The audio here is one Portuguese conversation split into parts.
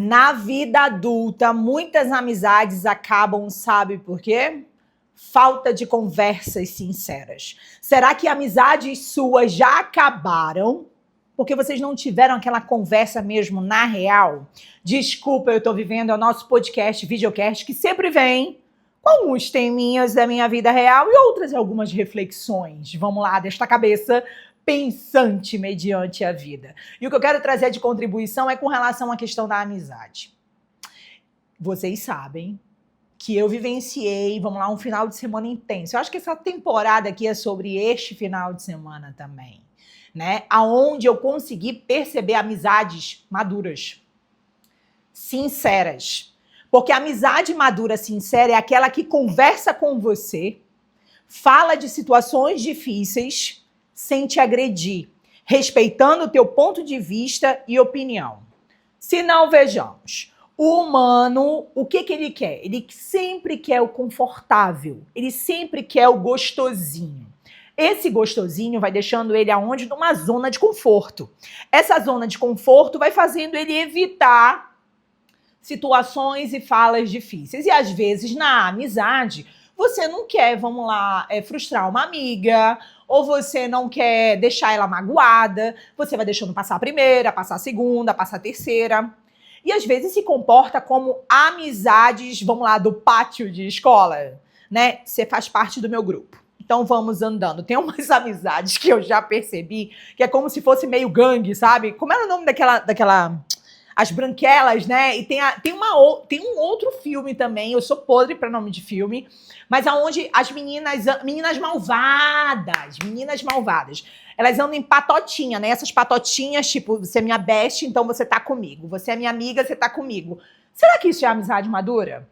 Na vida adulta, muitas amizades acabam, sabe por quê? Falta de conversas sinceras. Será que amizades suas já acabaram? Porque vocês não tiveram aquela conversa mesmo na real? Desculpa, eu tô vivendo o nosso podcast, videocast, que sempre vem com alguns teminhas da minha vida real e outras algumas reflexões. Vamos lá, desta cabeça pensante mediante a vida. E o que eu quero trazer de contribuição é com relação à questão da amizade. Vocês sabem que eu vivenciei, vamos lá, um final de semana intenso. Eu acho que essa temporada aqui é sobre este final de semana também, né? Aonde eu consegui perceber amizades maduras, sinceras. Porque a amizade madura, sincera, é aquela que conversa com você, fala de situações difíceis, sem te agredir, respeitando o teu ponto de vista e opinião. Se não, vejamos. O humano, o que ele quer? Ele sempre quer o confortável, ele sempre quer o gostosinho. Esse gostosinho vai deixando ele aonde? Numa zona de conforto. Essa zona de conforto vai fazendo ele evitar situações e falas difíceis. E às vezes na amizade, você não quer, vamos lá, frustrar uma amiga, ou você não quer deixar ela magoada, você vai deixando passar a primeira, passar a segunda, passar a terceira. E às vezes se comporta como amizades, vamos lá, do pátio de escola, né? Você faz parte do meu grupo. Então vamos andando. Tem umas amizades que eu já percebi que é como se fosse meio gangue, sabe? Como era o nome daquela As Branquelas, né? E tem um outro filme também, eu sou podre para nome de filme, mas aonde as meninas malvadas, elas andam em patotinha, né? Essas patotinhas, tipo, você é minha best, então você tá comigo. Você é minha amiga, você tá comigo. Será que isso é amizade madura?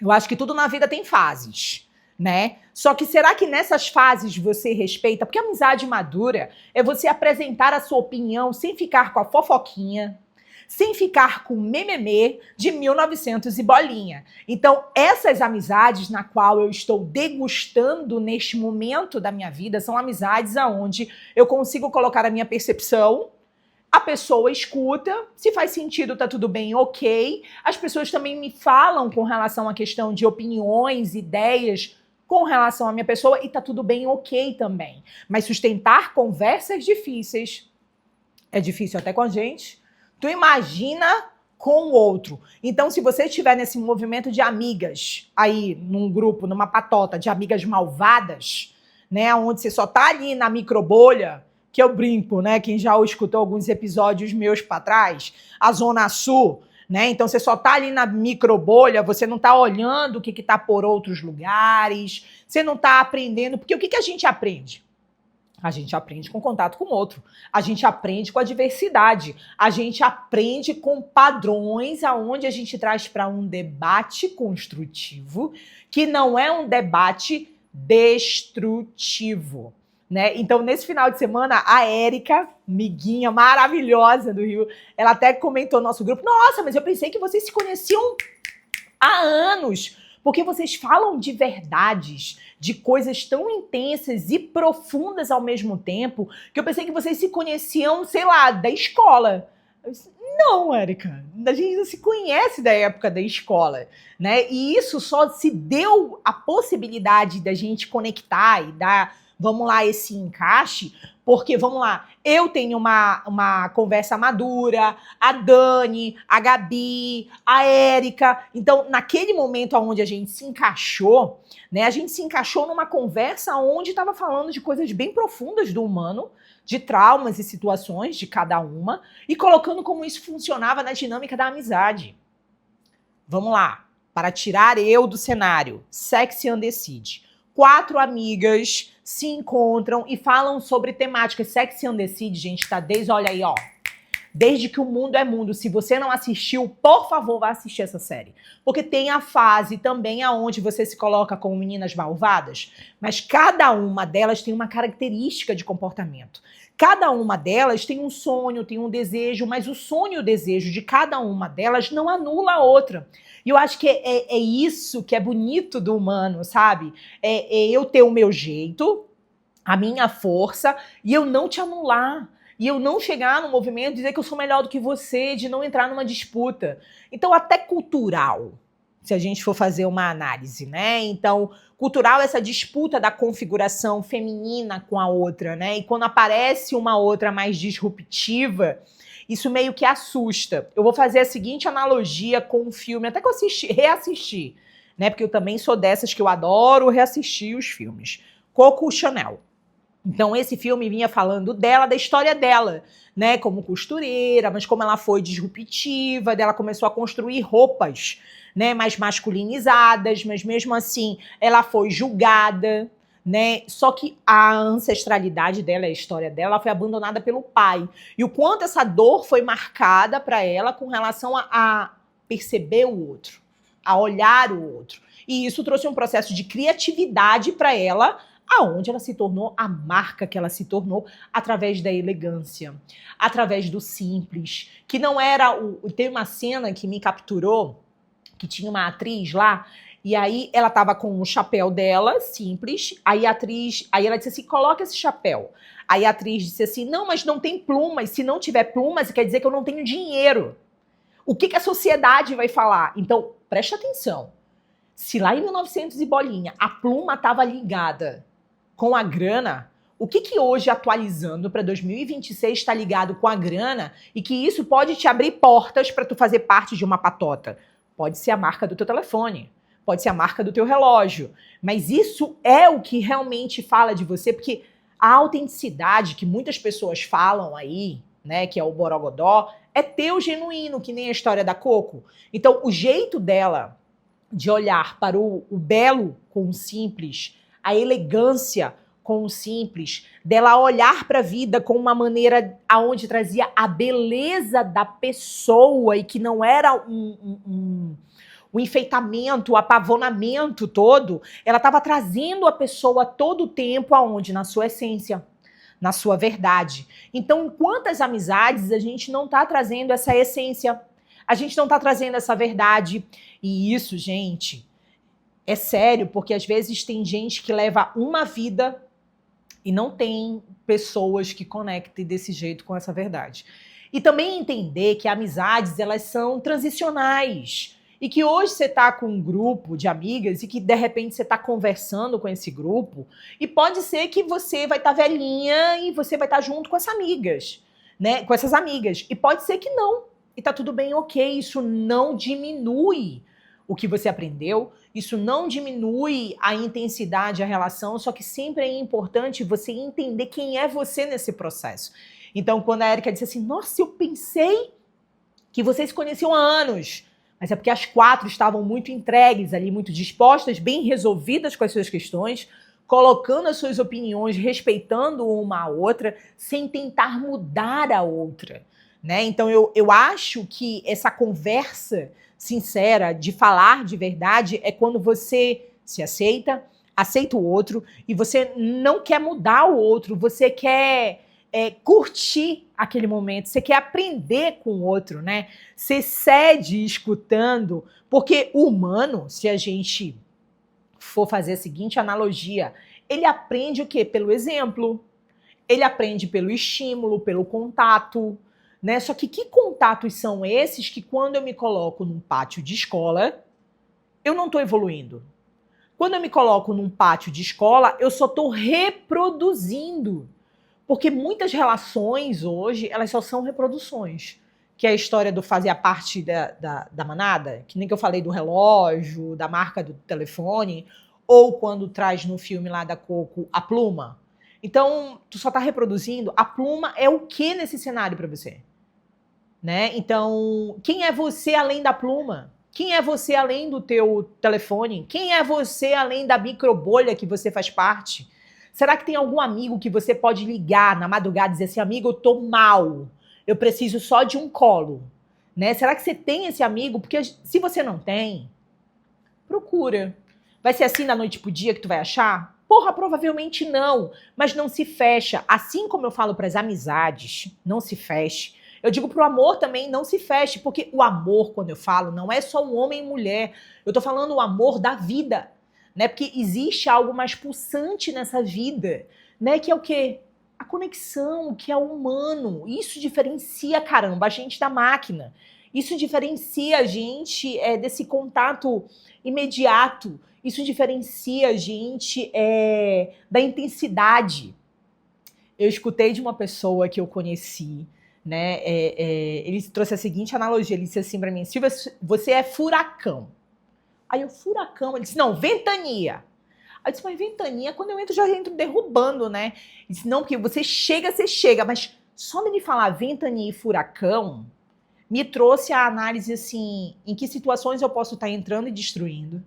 Eu acho que tudo na vida tem fases, né? Só que será que nessas fases você respeita? Porque amizade madura é você apresentar a sua opinião sem ficar com a fofoquinha, sem ficar com mememê de 1900 e bolinha. Então, essas amizades na qual eu estou degustando neste momento da minha vida são amizades aonde eu consigo colocar a minha percepção, a pessoa escuta, se faz sentido, tá tudo bem, ok. As pessoas também me falam com relação à questão de opiniões, ideias com relação à minha pessoa e tá tudo bem, ok também. Mas sustentar conversas difíceis é difícil até com a gente. Tu imagina com o outro. Então, se você estiver nesse movimento de amigas, aí, num grupo, numa patota de amigas malvadas, né, onde você só tá ali na microbolha, que eu brinco, né, quem já escutou alguns episódios meus para trás, a Zona Sul, né, então você só tá ali na microbolha, você não tá olhando o que tá por outros lugares, você não tá aprendendo, porque o que a gente aprende? A gente aprende com contato com o outro. A gente aprende com a diversidade. A gente aprende com padrões aonde a gente traz para um debate construtivo, que não é um debate destrutivo, né? Então, nesse final de semana, a Érica, miguinha maravilhosa do Rio, ela até comentou no nosso grupo: nossa, mas eu pensei que vocês se conheciam há anos, porque vocês falam de verdades, de coisas tão intensas e profundas ao mesmo tempo, que eu pensei que vocês se conheciam, sei lá, da escola. Eu disse, não, Érica, a gente não se conhece da época da escola, né? E isso só se deu a possibilidade da gente conectar e dar, vamos lá, esse encaixe, porque, vamos lá, eu tenho uma conversa madura, a Dani, a Gabi, a Érica. Então, naquele momento onde a gente se encaixou, né, a gente se encaixou numa conversa onde estava falando de coisas bem profundas do humano, de traumas e situações de cada uma, e colocando como isso funcionava na dinâmica da amizade. Vamos lá, para tirar eu do cenário, Sex and the City. 4 amigas se encontram e falam sobre temáticas. Sex and the City, gente, tá desde, olha aí, ó, desde que o mundo é mundo. Se você não assistiu, por favor, vá assistir essa série. Porque tem a fase também aonde você se coloca como meninas malvadas, mas cada uma delas tem uma característica de comportamento. Cada uma delas tem um sonho, tem um desejo, mas o sonho e o desejo de cada uma delas não anula a outra. E eu acho que é isso que é bonito do humano, sabe? É eu ter o meu jeito, a minha força, e eu não te anular. E eu não chegar no movimento, dizer que eu sou melhor do que você, de não entrar numa disputa. Então, até cultural, se a gente for fazer uma análise, né? Então, cultural é essa disputa da configuração feminina com a outra, né? E quando aparece uma outra mais disruptiva, isso meio que assusta. Eu vou fazer a seguinte analogia com um filme, até que eu reassisti, né? Porque eu também sou dessas que eu adoro reassistir os filmes. Coco Chanel. Então, esse filme vinha falando dela, da história dela, né? Como costureira, mas como ela foi disruptiva, dela começou a construir roupas, né? Mais masculinizadas, mas mesmo assim ela foi julgada, né? Só que a ancestralidade dela, a história dela, ela foi abandonada pelo pai. E o quanto essa dor foi marcada para ela com relação a perceber o outro, a olhar o outro. E isso trouxe um processo de criatividade para ela, aonde ela se tornou a marca que ela se tornou através da elegância, através do simples, que não era tem uma cena que me capturou, que tinha uma atriz lá, e aí ela tava com o chapéu dela, simples, aí ela disse assim, coloca esse chapéu. Aí a atriz disse assim, não, mas não tem plumas, se não tiver plumas, quer dizer que eu não tenho dinheiro. O que a sociedade vai falar? Então, presta atenção. Se lá em 1900 e bolinha, a pluma estava ligada com a grana, o que hoje, atualizando para 2026, está ligado com a grana e que isso pode te abrir portas para tu fazer parte de uma patota? Pode ser a marca do teu telefone, pode ser a marca do teu relógio, mas isso é o que realmente fala de você, porque a autenticidade que muitas pessoas falam aí, né, que é o borogodó, é teu genuíno, que nem a história da Coco. Então, o jeito dela de olhar para o belo com o simples, a elegância com o simples, dela olhar para a vida com uma maneira aonde trazia a beleza da pessoa e que não era um enfeitamento, o apavonamento todo, ela estava trazendo a pessoa todo o tempo aonde? Na sua essência, na sua verdade. Então, em quantas amizades a gente não está trazendo essa essência? A gente não está trazendo essa verdade. E isso, gente, é sério, porque às vezes tem gente que leva uma vida e não tem pessoas que conectem desse jeito com essa verdade. E também entender que amizades, elas são transicionais. E que hoje você está com um grupo de amigas e que de repente você está conversando com esse grupo e pode ser que você vai estar velhinha e você vai estar junto com essas amigas, né? Com essas amigas. E pode ser que não. E tá tudo bem, ok. Isso não diminui o que você aprendeu, isso não diminui a intensidade, a relação, só que sempre é importante você entender quem é você nesse processo. Então, quando a Érica disse assim, nossa, eu pensei que vocês se conheciam há anos, mas é porque as quatro estavam muito entregues ali, muito dispostas, bem resolvidas com as suas questões, colocando as suas opiniões, respeitando uma a outra, sem tentar mudar a outra, né? Então, eu acho que essa conversa sincera, de falar de verdade, é quando você se aceita, aceita o outro, e você não quer mudar o outro, você quer curtir aquele momento, você quer aprender com o outro, né? Você cede escutando, porque o humano, se a gente for fazer a seguinte analogia, ele aprende o quê? Pelo exemplo, ele aprende pelo estímulo, pelo contato, né? Só que contatos são esses que quando eu me coloco num pátio de escola, eu não estou evoluindo. Quando eu me coloco num pátio de escola, eu só estou reproduzindo. Porque muitas relações hoje, elas só são reproduções. Que é a história do fazer a parte da manada, que nem que eu falei do relógio, da marca do telefone, ou quando traz no filme lá da Coco a pluma. Então, tu só está reproduzindo. A pluma é o que nesse cenário para você? Né? Então, quem é você além da pluma? Quem é você além do teu telefone? Quem é você além da microbolha que você faz parte? Será que tem algum amigo que você pode ligar na madrugada e dizer assim, amigo, eu tô mal, eu preciso só de um colo, né? Será que você tem esse amigo? Porque se você não tem, procura. Vai ser assim da noite pro dia que tu vai achar? Porra, provavelmente não, mas não se fecha. Assim como eu falo para as amizades, não se feche. Eu digo pro amor também, não se feche, porque o amor, quando eu falo, não é só o homem e mulher. Eu tô falando o amor da vida, né? Porque existe algo mais pulsante nessa vida, né? Que é o quê? a conexão, o que é humano. Isso diferencia, caramba, a gente da máquina. Isso diferencia a gente desse contato imediato. Isso diferencia a gente da intensidade. Eu escutei de uma pessoa que eu conheci, né? Ele trouxe a seguinte analogia. Ele disse assim para mim: Silvia, você é furacão. Aí eu, furacão? Ele disse, não, ventania. Aí eu disse, mas ventania, quando eu entro, já entro derrubando, né? Ele disse, não, porque você chega, mas só de me falar ventania e furacão, me trouxe a análise assim, em que situações eu posso estar entrando e destruindo,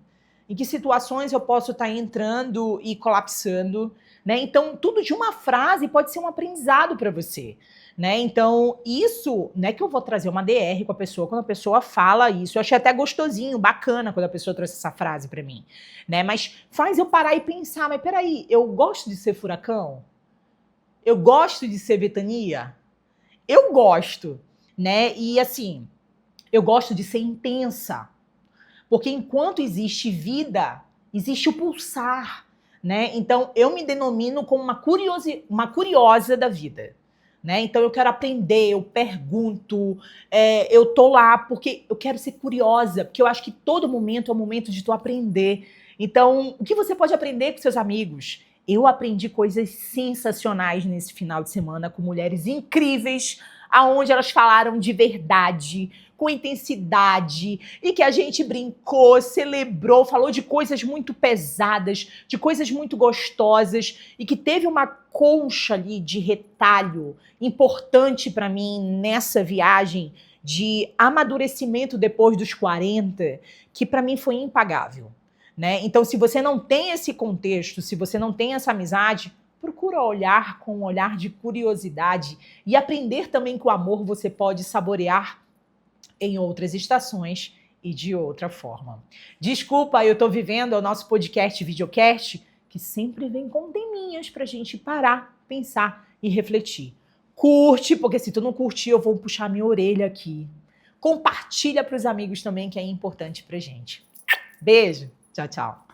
em que situações eu posso estar entrando e colapsando, né? Então, tudo de uma frase pode ser um aprendizado para você, né? Então, isso, não é que eu vou trazer uma DR com a pessoa, quando a pessoa fala isso, eu achei até gostosinho, bacana quando a pessoa trouxe essa frase para mim, né? Mas faz eu parar e pensar, mas peraí, eu gosto de ser furacão? Eu gosto de ser ventania? Eu gosto, né? E assim, eu gosto de ser intensa, porque enquanto existe vida, existe o pulsar, né? Então, eu me denomino como uma curiosa da vida, né? Então, eu quero aprender, eu pergunto, eu tô lá porque eu quero ser curiosa, porque eu acho que todo momento é o momento de tu aprender. Então, o que você pode aprender com seus amigos? Eu aprendi coisas sensacionais nesse final de semana com mulheres incríveis, aonde elas falaram de verdade, com intensidade, e que a gente brincou, celebrou, falou de coisas muito pesadas, de coisas muito gostosas, e que teve uma concha ali de retalho importante para mim nessa viagem de amadurecimento depois dos 40, que para mim foi impagável, né? Então, se você não tem esse contexto, se você não tem essa amizade, procura olhar com um olhar de curiosidade e aprender também que o amor você pode saborear em outras estações e de outra forma. Desculpa, eu estou vivendo o nosso podcast, videocast, que sempre vem com teminhas para a gente parar, pensar e refletir. Curte, porque se tu não curtir, eu vou puxar minha orelha aqui. Compartilha para os amigos também, que é importante para gente. Beijo, tchau, tchau.